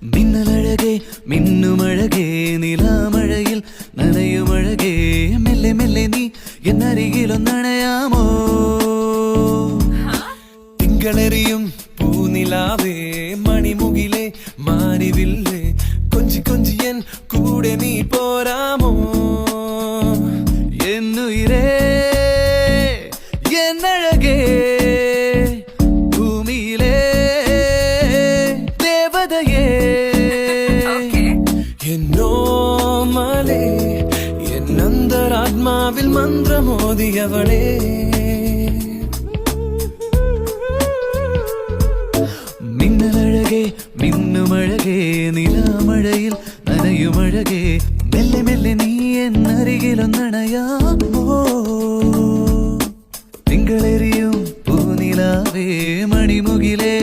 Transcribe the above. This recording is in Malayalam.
മിന്നലഴകേ മിന്നുമഴകേ നിലാമഴയിൽ നനയുമഴകേ മെല്ലെ മെല്ലെ നീ എന്നരികിലൊന്നണയാമോ തിങ്കളെറിയും പൂനിലാവേ മണിമുകിലേ മാരിവില്ലേ കൊഞ്ചി കൊഞ്ചിയൻ കൂടെ നീ പോരാമോ എന്നുയിരേ എന്നഴകേ ഭൂമിയിലേ ദേവതയേ എന്നോമലേ എന്നന്തരാത്മാവിൽ മന്ത്രമോദിയവളേ മിന്നലഴകേ മിന്നുമഴകേ നിലാമഴയിൽ നനയുമഴകേ മെല്ലെ മെല്ലെ നീ എന്നരികിലൊന്നണയാമോ തിങ്കളെറിയും പൂനിലാവേ മണിമുകിലേ